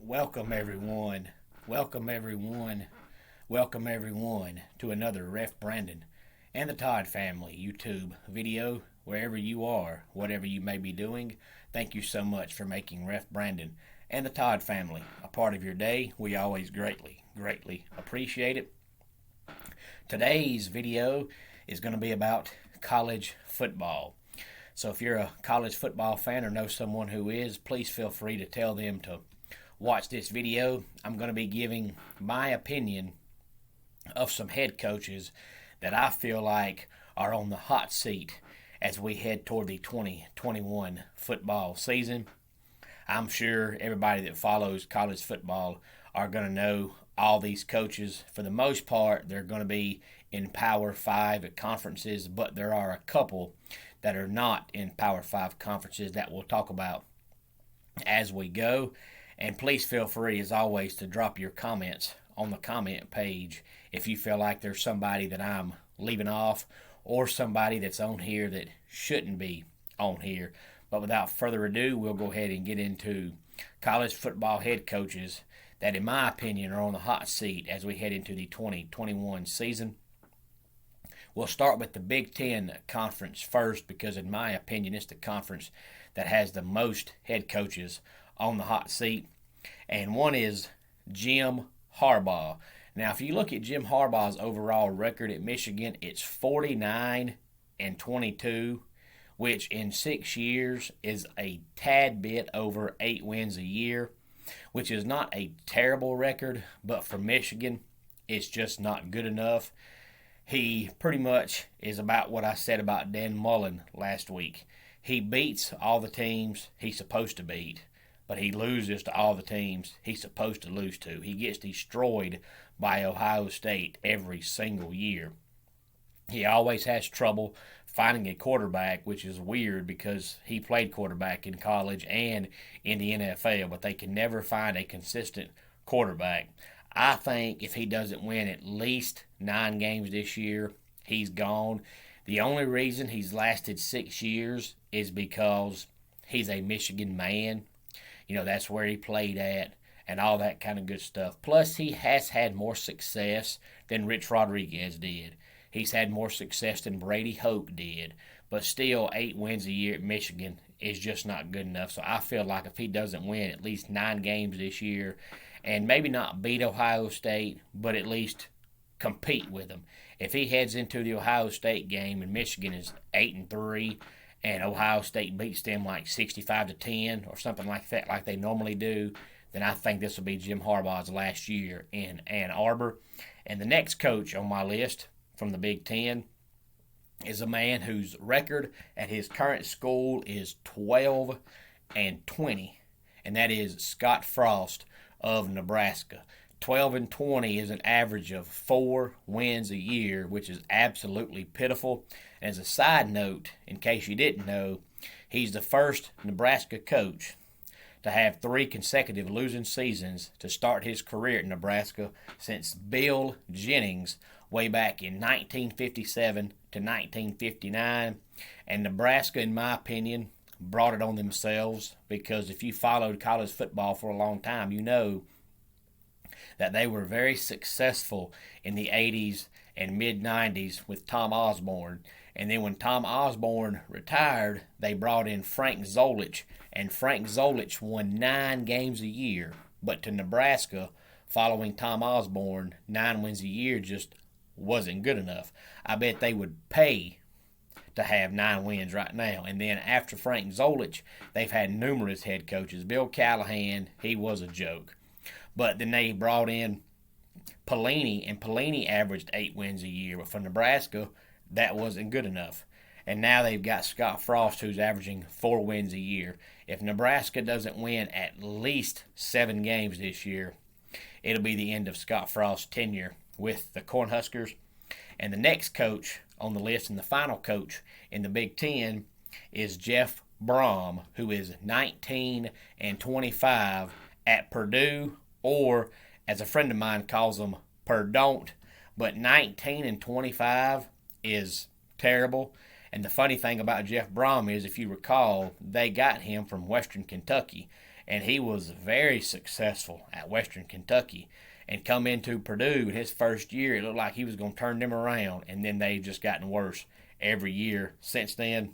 Welcome everyone. Welcome everyone. Welcome everyone to another Ref Brandon and the Todd family YouTube video. Wherever you are, whatever you may be doing, thank you so much for making Ref Brandon and the Todd family a part of your day. We always greatly appreciate it. Today's video is going to be about college football. So if you're a college football fan or know someone who is, please feel free to tell them to watch this video. I'm going to be giving my opinion of some head coaches that I feel like are on the hot seat as we head toward the 2021 football season. I'm sure everybody that follows college football are going to know all these coaches. For the most part, they're going to be in Power 5 conferences, but there are a couple that are not in Power 5 conferences that we'll talk about as we go. And please feel free, as always, to drop your comments on the comment page if you feel like there's somebody that I'm leaving off or somebody that's on here that shouldn't be on here. But without further ado, we'll go ahead and get into college football head coaches that, in my opinion, are on the hot seat as we head into the 2021 season. We'll start with the Big Ten Conference first because, in my opinion, it's the conference that has the most head coaches on the hot seat, and one is Jim Harbaugh. Now, if you look at Jim Harbaugh's overall record at Michigan, it's 49-22, which in 6 years is a tad bit over 8 wins a year, which is not a terrible record, but for Michigan, it's just not good enough. He pretty much is about what I said about Dan Mullen last week. He beats all the teams he's supposed to beat, but he loses to all the teams he's supposed to lose to. He gets destroyed by Ohio State every single year. He always has trouble finding a quarterback, which is weird because he played quarterback in college and in the NFL, but they can never find a consistent quarterback. I think if he doesn't win at least 9 games this year, he's gone. The only reason he's lasted 6 years is because he's a Michigan man. You know, that's where he played at and all that kind of good stuff. Plus, he has had more success than Rich Rodriguez did. He's had more success than Brady Hoke did. But still, 8 wins a year at Michigan is just not good enough. So I feel like if he doesn't win at least 9 games this year, and maybe not beat Ohio State, but at least compete with them. If he heads into the Ohio State game and Michigan is 8-3, and Ohio State beats them like 65-10 or something like that, like they normally do, then I think this will be Jim Harbaugh's last year in Ann Arbor. And the next coach on my list from the Big Ten is a man whose record at his current school is 12-20, and that is Scott Frost of Nebraska. 12-20 is an average of 4 wins a year, which is absolutely pitiful. As a side note, in case you didn't know, he's the first Nebraska coach to have 3 consecutive losing seasons to start his career at Nebraska since Bill Jennings way back in 1957 to 1959. And Nebraska, in my opinion, brought it on themselves because if you followed college football for a long time, you know that they were very successful in the 80s and mid-90s with Tom Osborne. And then when Tom Osborne retired, they brought in Frank Zolich, and Frank Zolich won 9 games a year. But to Nebraska, following Tom Osborne, 9 wins a year just wasn't good enough. I bet they would pay to have 9 wins right now. And then after Frank Zolich, they've had numerous head coaches. Bill Callahan, he was a joke. But then they brought in Pelini, and Pelini averaged 8 wins a year. But for Nebraska, that wasn't good enough. And now they've got Scott Frost, who's averaging 4 wins a year. If Nebraska doesn't win at least 7 games this year, it'll be the end of Scott Frost's tenure with the Cornhuskers. And the next coach on the list, and the final coach in the Big Ten, is Jeff Brom, who is 19-25 at Purdue, or as a friend of mine calls them, Perdon't. But 19-25 is terrible. And the funny thing about Jeff Brom is, if you recall, they got him from Western Kentucky. and he was very successful at Western Kentucky. And come into Purdue his first year, it looked like he was going to turn them around, and then they've just gotten worse every year since then.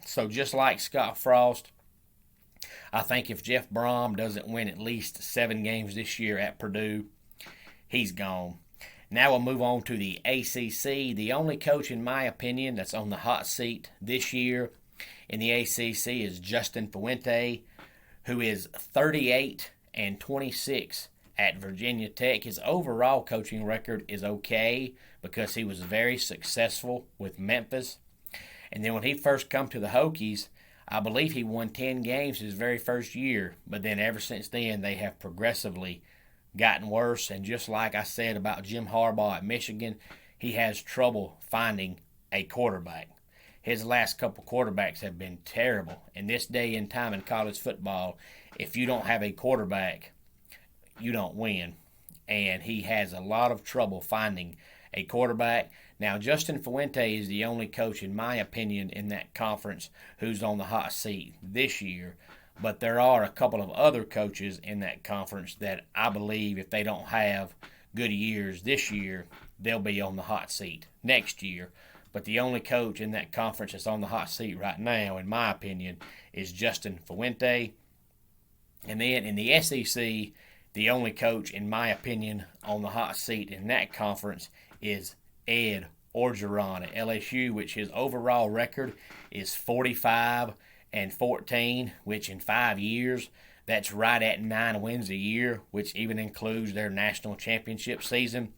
So just like Scott Frost, I think if Jeff Brom doesn't win at least 7 games this year at Purdue, he's gone. Now we'll move on to the ACC. The only coach, in my opinion, that's on the hot seat this year in the ACC is Justin Fuente, who is 38-26 at Virginia Tech. His overall coaching record is okay because he was very successful with Memphis. And then when he first come to the Hokies, I believe he won 10 games his very first year. But then ever since then, they have progressively gotten worse. And just like I said about Jim Harbaugh at Michigan, he has trouble finding a quarterback. His last couple quarterbacks have been terrible. In this day and time in college football, if you don't have a quarterback, you don't win. And he has a lot of trouble finding a quarterback. Now, Justin Fuente is the only coach, in my opinion, in that conference who's on the hot seat this year. But there are a couple of other coaches in that conference that I believe if they don't have good years this year, they'll be on the hot seat next year. But the only coach in that conference that's on the hot seat right now, in my opinion, is Justin Fuente. And then in the SEC, the only coach, in my opinion, on the hot seat in that conference is Ed Orgeron at LSU, which his overall record is 45-14, which in 5 years, that's right at 9 wins a year, which even includes their national championship season.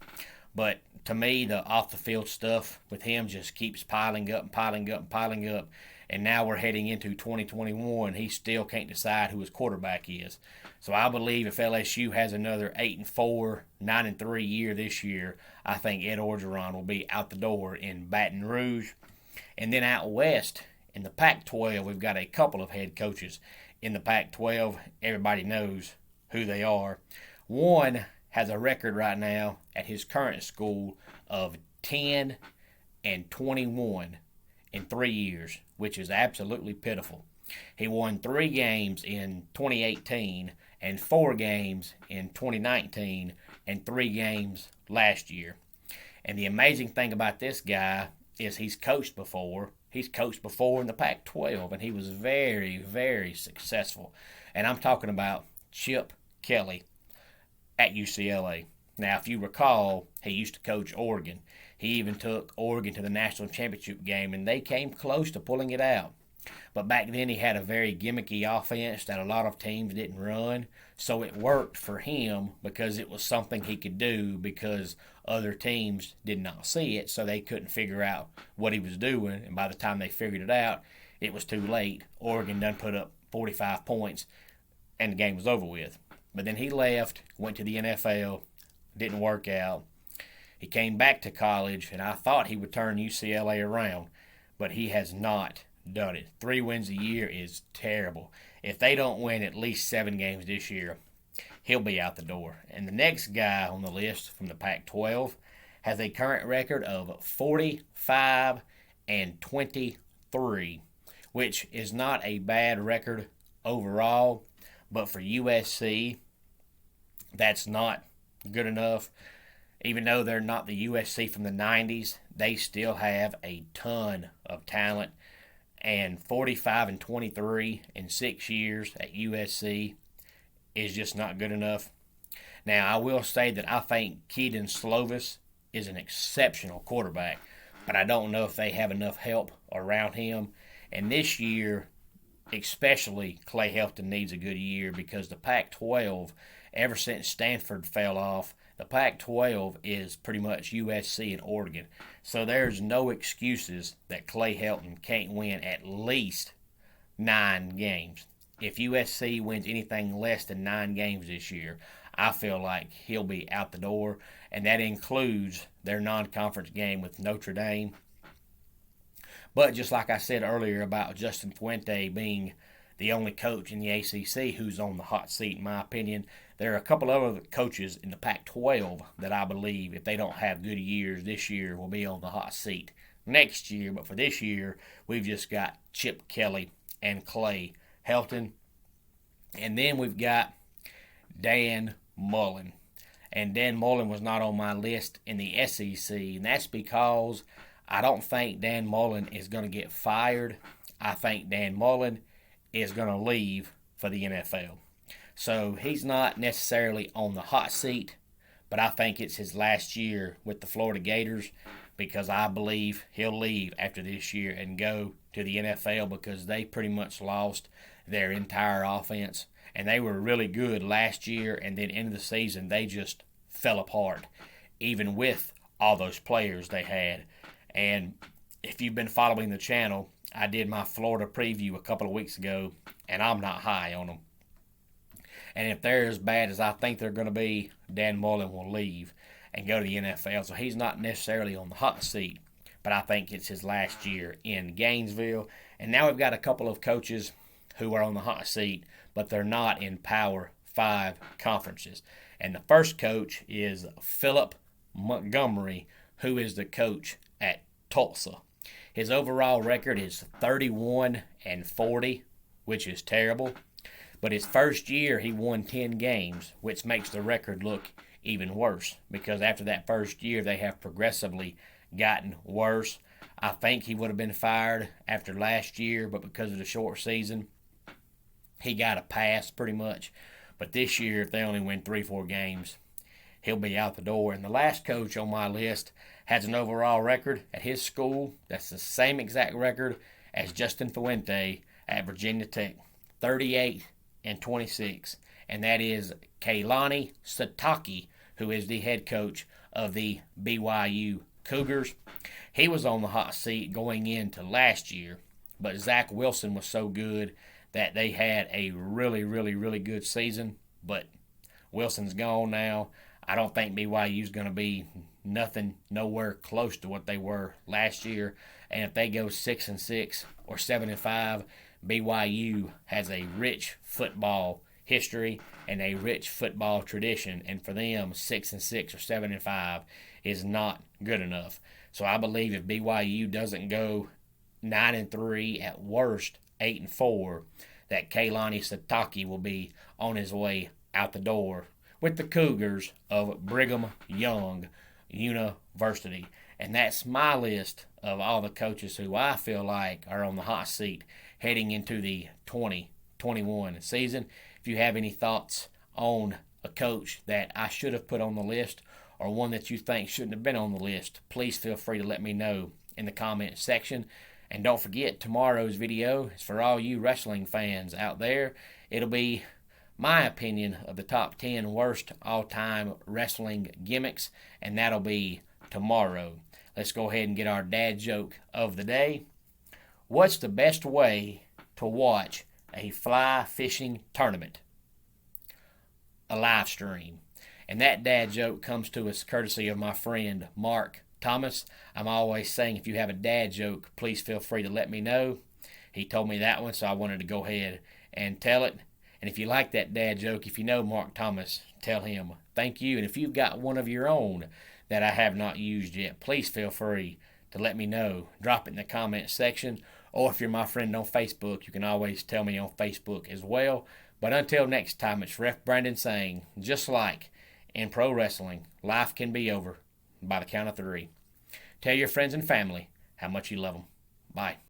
But to me, the off-the-field stuff with him just keeps piling up and piling up and piling up. And now we're heading into 2021. He still can't decide who his quarterback is. So I believe if LSU has another 8-4, 9-3 year this year, I think Ed Orgeron will be out the door in Baton Rouge. And then out west in the Pac-12, we've got a couple of head coaches in the Pac-12. Everybody knows who they are. One has a record right now at his current school of 10-21 in 3 years, which is absolutely pitiful. He won 3 games in 2018 and 4 games in 2019 and 3 games last year. And the amazing thing about this guy is he's coached before. He's coached before in the Pac-12, and he was very, very successful. And I'm talking about Chip Kelly at UCLA. Now, if you recall, he used to coach Oregon. He even took Oregon to the national championship game, and they came close to pulling it out. But back then he had a very gimmicky offense that a lot of teams didn't run. So it worked for him because it was something he could do because other teams did not see it, so they couldn't figure out what he was doing. And by the time they figured it out, it was too late. Oregon done put up 45 points, and the game was over with. But then he left, went to the NFL, didn't work out. He came back to college, and I thought he would turn UCLA around, but he has not done it. 3 wins a year is terrible. If they don't win at least 7 games this year, he'll be out the door. And the next guy on the list from the Pac-12 has a current record of 45-23, which is not a bad record overall, but for USC, that's not good enough. Even though they're not the USC from the 90s, they still have a ton of talent. And 45-23 in 6 years at USC is just not good enough. Now, I will say that I think Kedon Slovis is an exceptional quarterback, but I don't know if they have enough help around him. And this year, especially, Clay Helton needs a good year because the Pac-12, ever since Stanford fell off, the Pac-12 is pretty much USC and Oregon. So there's no excuses that Clay Helton can't win at least 9 games. If USC wins anything less than 9 games this year, I feel like he'll be out the door, and that includes their non-conference game with Notre Dame. But just like I said earlier about Justin Fuente being the only coach in the ACC who's on the hot seat, in my opinion, there are a couple of other coaches in the Pac-12 that I believe, if they don't have good years this year, will be on the hot seat next year. But for this year, we've just got Chip Kelly and Clay Helton. And then we've got Dan Mullen. And Dan Mullen was not on my list in the SEC, and that's because I don't think Dan Mullen is going to get fired. I think Dan Mullen is going to leave for the NFL. So he's not necessarily on the hot seat, but I think it's his last year with the Florida Gators because I believe he'll leave after this year and go to the NFL because they pretty much lost their entire offense. And they were really good last year, and then into the season, they just fell apart, even with all those players they had. And if you've been following the channel, I did my Florida preview a couple of weeks ago, and I'm not high on them. And if they're as bad as I think they're going to be, Dan Mullen will leave and go to the NFL. So he's not necessarily on the hot seat, but I think it's his last year in Gainesville. And now we've got a couple of coaches who are on the hot seat, but they're not in Power 5 conferences. And the first coach is Philip Montgomery, who is the coach at Tulsa. His overall record is 31-40, which is terrible. But his first year, he won 10 games, which makes the record look even worse because after that first year, they have progressively gotten worse. I think he would have been fired after last year, but because of the short season, he got a pass pretty much. But this year, if they only win 3-4 games, he'll be out the door. And the last coach on my list has an overall record at his school that's the same exact record as Justin Fuente at Virginia Tech, 38-26. And that is Kalani Sitake, who is the head coach of the BYU Cougars. He was on the hot seat going into last year, but Zach Wilson was so good that they had a really, really, really good season. But Wilson's gone now. I don't think BYU's going to be nowhere close to what they were last year. And if they go 6-6 or 7-5, BYU has a rich football history and a rich football tradition. And for them, 6-6 or 7-5 is not good enough. So I believe if BYU doesn't go 9-3, at worst 8-4, that Kalani Sitake will be on his way out the door with the Cougars of Brigham Young University. And that's my list of all the coaches who I feel like are on the hot seat heading into the 2021 season. If you have any thoughts on a coach that I should have put on the list or one that you think shouldn't have been on the list, please feel free to let me know in the comment section. And don't forget, tomorrow's video is for all you wrestling fans out there. It'll be my opinion of the top 10 worst all-time wrestling gimmicks, and that'll be tomorrow. Let's go ahead and get our dad joke of the day. What's the best way to watch a fly fishing tournament? A live stream. And that dad joke comes to us courtesy of my friend Mark Thomas. I'm always saying if you have a dad joke, please feel free to let me know. He told me that one, so I wanted to go ahead and tell it. And if you like that dad joke, if you know Mark Thomas, tell him thank you. And if you've got one of your own that I have not used yet, please feel free to let me know. Drop it in the comment section. Or if you're my friend on Facebook, you can always tell me on Facebook as well. But until next time, it's Ref Brandon saying, just like in pro wrestling, life can be over by the count of 3. Tell your friends and family how much you love them. Bye.